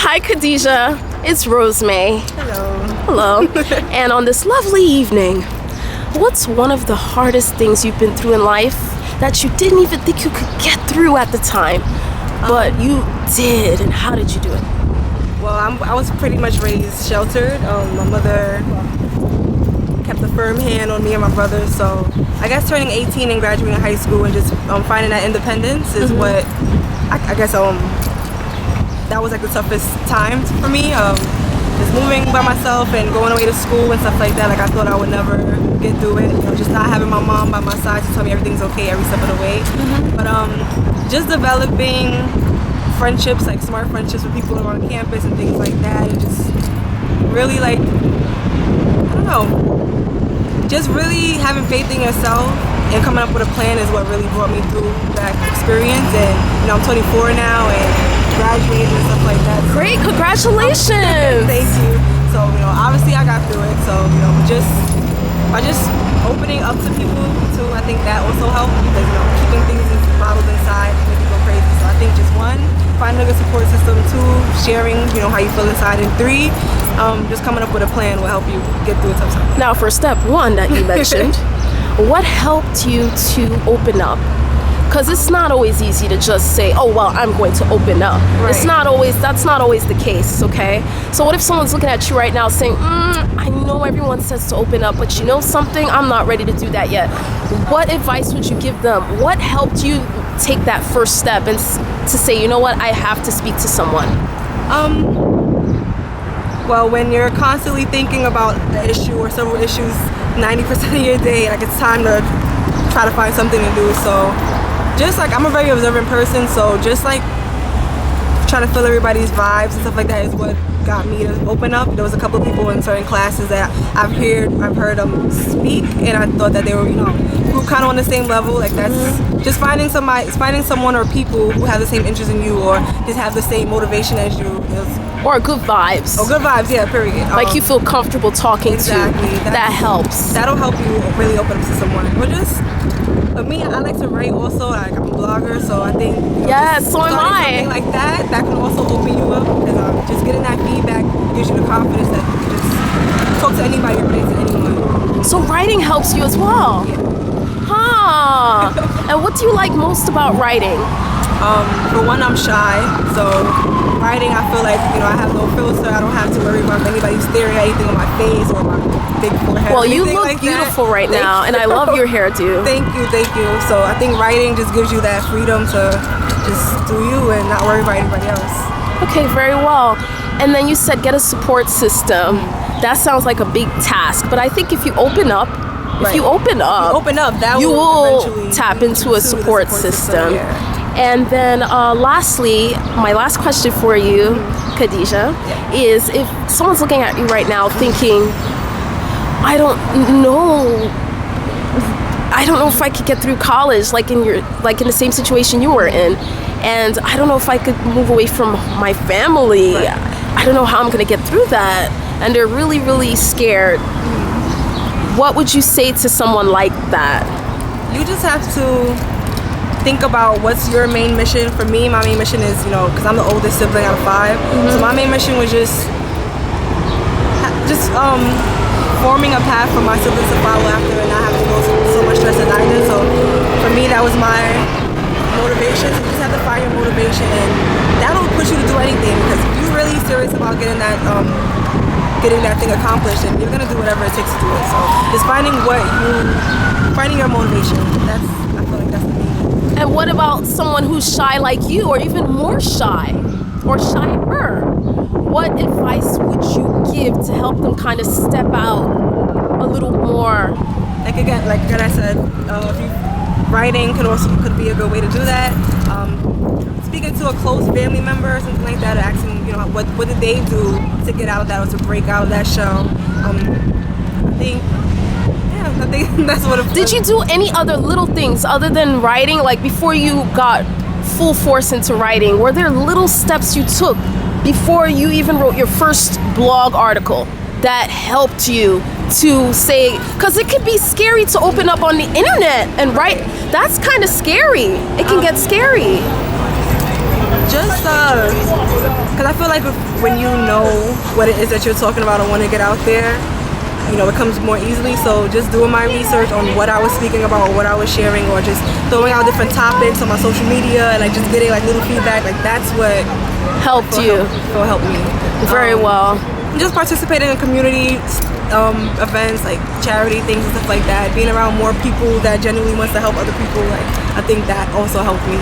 Hi, Khadijah. It's Rosemay. Hello. Hello. And on this lovely evening, what's one of the hardest things you've been through in life that you didn't even think you could get through at the time, but you did, and how did you do it? Well, I was pretty much raised sheltered. My mother kept a firm hand on me and my brother, so I guess turning 18 and graduating high school and just finding that independence is what I guess that was like the toughest time for me. Just moving by myself and going away to school and stuff like that. Like I thought I would never get through it. You know, just not having my mom by my side to tell me everything's okay every step of the way. But just developing friendships, like smart friendships with people on campus and things like that, and just really like, I don't know, just really having faith in yourself and coming up with a plan is what really brought me through that experience. And you know, I'm 24 now and graduated and stuff like that. Great, congratulations! Thank you. So you know, obviously I got through it. So you know, by just opening up to people too, I think that also helped, because you know, keeping things bottled inside can make you go crazy. So I think just one, finding a good support system. Two, sharing, you know, how you feel inside. And three, just coming up with a plan will help you get through a tough time. Now, for step one that you mentioned, what helped you to open up? Because it's not always easy to just say, oh, well, I'm going to open up. Right. That's not always the case, okay? So what if someone's looking at you right now saying, I know everyone says to open up, but you know something? I'm not ready to do that yet. What advice would you give them? What helped you take that first step and to say, you know what, I have to speak to someone? Well, when you're constantly thinking about an issue or several issues 90% of your day, like it's time to try to find something to do. So just like, I'm a very observant person, so just like trying to feel everybody's vibes and stuff like that is what got me to open up. There was a couple of people in certain classes that I've heard them speak, and I thought that they were, you know, who kind of on the same level. Like that's just finding someone or people who have the same interest in you or just have the same motivation as you. Or good vibes. Oh, good vibes, yeah, period. Like you feel comfortable talking to. That helps. That'll help you really open up to someone. Or just, for me, I like to write also. Like I'm a blogger, so I think so am I. Something like that can also open you up, because just getting that feedback gives you the confidence that you can just talk to anybody or relate to anyone. So writing helps you as well. Yeah. And what do you like most about writing? For one, I'm shy, so writing, I feel like, you know, I have no filter. I don't have to worry about anybody staring at anything on my face or my big forehead. Well, you look like beautiful right now, and I love your hairdo. Thank you. So I think writing just gives you that freedom to just do you and not worry about anybody else. Okay, very well. And then you said get a support system. That sounds like a big task, but I think if you open up, that you will tap into a support system. Yeah. And then lastly, my last question for you, Khadijah, is if someone's looking at you right now thinking, I don't know if I could get through college, like in the same situation you were in, and I don't know if I could move away from my family. Right. I don't know how I'm gonna get through that, and they're really, really scared. What would you say to someone like that? You just have to think about what's your main mission. For me, my main mission is, you know, because I'm the oldest sibling out of 5, so my main mission was just forming a path for my siblings to follow after and not having to go through so much stress as I did. So for me, that was my motivation. So you just have to find your motivation, and that'll push you to do anything, because if you're really serious about getting that thing accomplished, and you're gonna do whatever it takes to do it. So just finding your motivation. I feel like that's the main. And what about someone who's shy like you, or even more shy, or shyer? What advice would you give to help them kind of step out a little more? Like I said, writing could be a good way to do that. Speaking to a close family member or something like that, or asking, you know, what did they do to get out of that or to break out of that shell. I think that's what it. Did you do any other little things other than writing? Like before you got full force into writing, were there little steps you took before you even wrote your first blog article that helped you to say, because it could be scary to open up on the internet and write. That's kind of scary. It can get scary. Just because I feel like when you know what it is that you're talking about and want to get out there, you know, it comes more easily. So just doing my research on what I was speaking about or what I was sharing, or just throwing out different topics on my social media and like just getting like little feedback, like that's what helped you. Will help me. Very well. Just participating in community events, like charity things and stuff like that. Being around more people that genuinely wants to help other people, like I think that also helped me.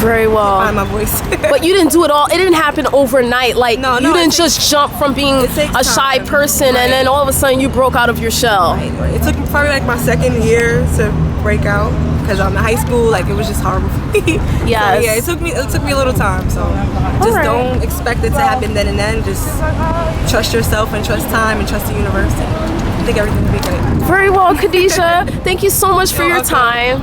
Very well. Find my voice. But you didn't do it all. It didn't happen overnight. Like you didn't just jump from being a shy person and then all of a sudden you broke out of your shell. Right. It took probably like my second year to break out because I'm in high school. Like it was just horrible for me. Yes. So, yeah, it took me a little time. So just don't expect it to happen then and then. Just trust yourself and trust time and trust the universe. I think everything will be good. Very well, Khadijah. Thank you so much for your time.